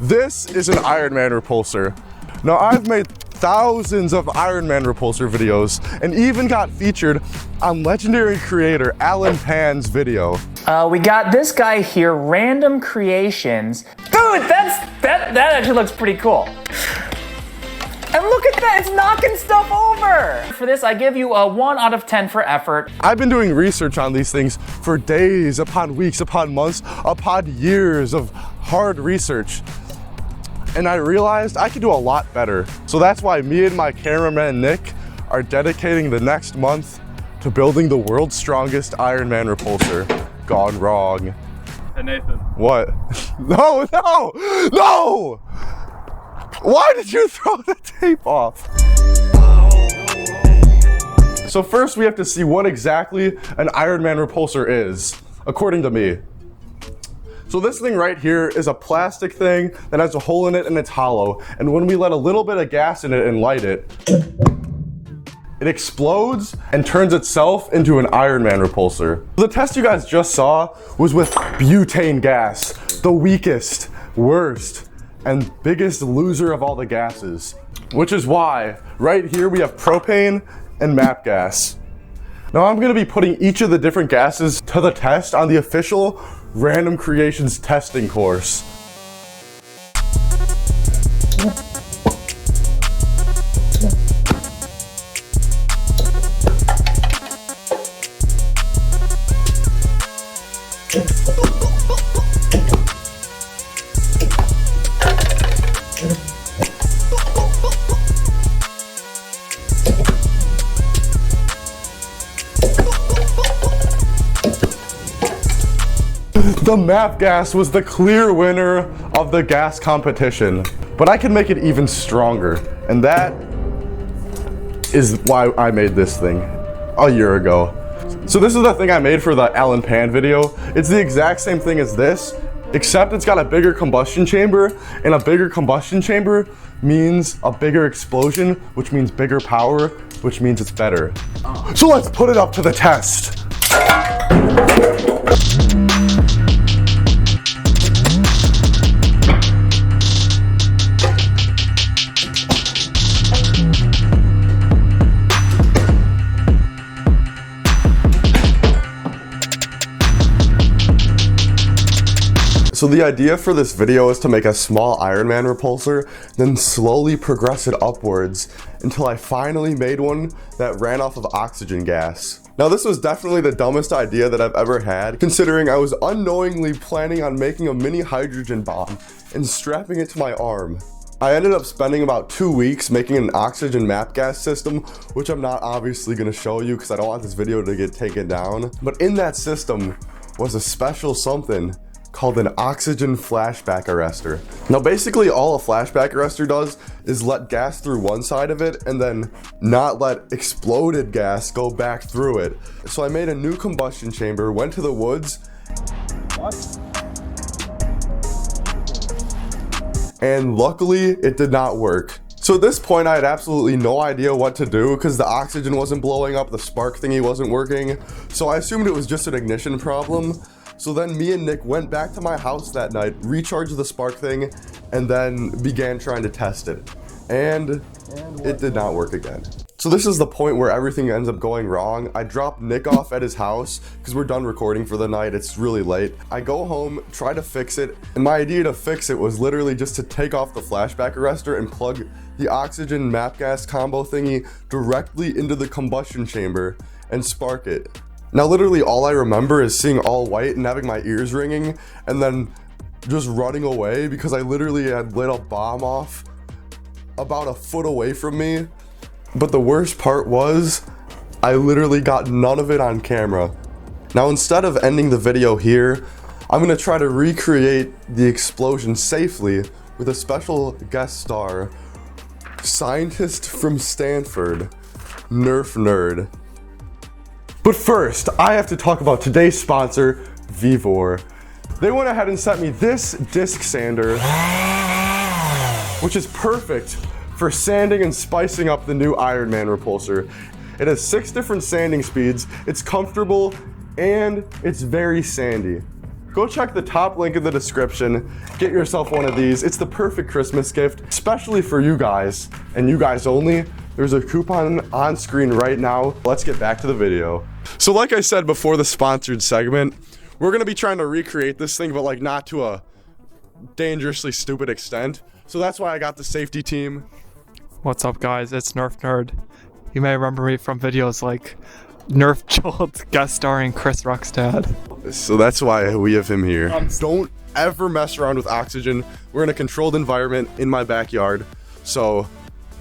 This is an Ironman repulsor. Now I've made thousands of Ironman repulsor videos and even got featured on legendary creator Alan Pan's video. We got this guy here, Random Creations. Dude, that actually looks pretty cool. And look at that, it's knocking stuff over. For this, I give you a 1 out of 10 for effort. I've been doing research on these things for days, upon weeks, upon months, upon years of hard research. And I realized I could do a lot better. So that's why me and my cameraman Nick are dedicating the next month to building the world's strongest Ironman repulsor. Gone wrong. Hey Nathan. What? No! Why did you throw the tape off? So first we have to see what exactly an Ironman repulsor is, according to me. So this thing right here is a plastic thing that has a hole in it and it's hollow. And when we let a little bit of gas in it and light it, it explodes and turns itself into an Ironman repulsor. The test you guys just saw was with butane gas, the weakest, worst, and biggest loser of all the gases. Which is why right here we have propane and MAP gas. Now I'm gonna be putting each of the different gases to the test on the official Random Creations testing course. The MAP gas was the clear winner of the gas competition, but I can make it even stronger, and that is why I made this thing a year ago. So this is the thing I made for the Alan Pan video. It's the exact same thing as this, except it's got a bigger combustion chamber, and a bigger combustion chamber means a bigger explosion, which means bigger power, which means it's better. So let's put it up to the test. So the idea for this video is to make a small Ironman repulsor, then slowly progress it upwards until I finally made one that ran off of oxygen gas. Now this was definitely the dumbest idea that I've ever had, considering I was unknowingly planning on making a mini hydrogen bomb and strapping it to my arm. I ended up spending about 2 weeks making an oxygen MAP gas system, which I'm not obviously going to show you because I don't want this video to get taken down. But in that system was a special something called an oxygen flashback arrestor. Now basically all a flashback arrestor does is let gas through one side of it and then not let exploded gas go back through it. So I made a new combustion chamber, went to the woods, and luckily it did not work. So at this point I had absolutely no idea what to do because the oxygen wasn't blowing up, the spark thingy wasn't working, so I assumed it was just an ignition problem. So then me and Nick went back to my house that night, recharged the spark thing, and then began trying to test it. And it did not work again. So this is the point where everything ends up going wrong. I dropped Nick off at his house because we're done recording for the night. It's really late. I go home, try to fix it, and my idea to fix it was literally just to take off the flashback arrestor and plug the oxygen MAP gas combo thingy directly into the combustion chamber and spark it. Now literally all I remember is seeing all white and having my ears ringing and then just running away because I literally had lit a bomb off about a foot away from me. But the worst part was I literally got none of it on camera. Now instead of ending the video here, I'm gonna try to recreate the explosion safely with a special guest star, scientist from Stanford, NERF nerd. But first, I have to talk about today's sponsor, Vevor. They went ahead and sent me this disc sander, which is perfect for sanding and spicing up the new Ironman repulsor. It has 6 different sanding speeds, it's comfortable, and it's very sandy. go check the top link in the description. Get yourself one of these. It's the perfect Christmas gift, especially for you guys, and you guys only. There's a coupon on screen right now. Let's get back to the video. So like I said before the sponsored segment, we're gonna be trying to recreate this thing, but like not to a dangerously stupid extent. So that's why I got the safety team. What's up, guys? It's Nerf Nerd. You may remember me from videos like Nerf Jolt guest starring Chris Ruckstad. So that's why we have him here. Don't ever mess around with oxygen. We're in a controlled environment in my backyard. So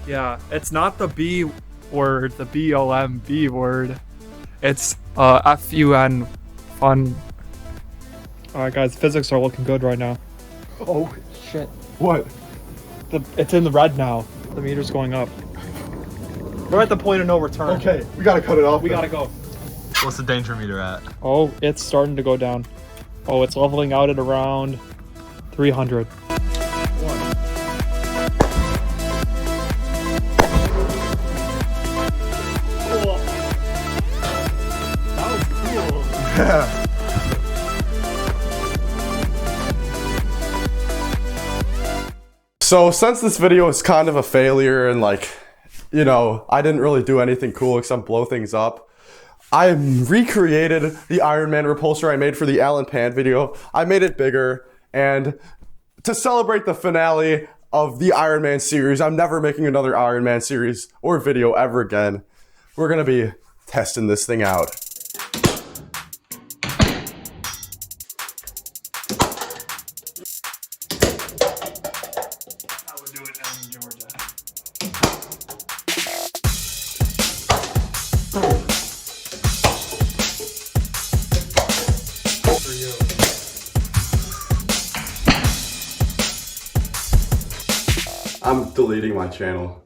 Yeah, it's not the B word, the B-O-M-B word. It's F-U-N, fun. Alright guys, physics are looking good right now. Oh, shit. what? It's in the red now. The meter's going up. We're at the point of no return. Okay, we gotta cut it off. We gotta go. What's the danger meter at? Oh, it's starting to go down. Oh, it's leveling out at around 300. So since this video is kind of a failure and like, you know, I didn't really do anything cool except blow things up, I recreated the Ironman repulsor I made for the Alan Pan video. I made it bigger, and to celebrate the finale of the Ironman series, I'm never making another Ironman series or video ever again. We're gonna be testing this thing out. I'm deleting my channel.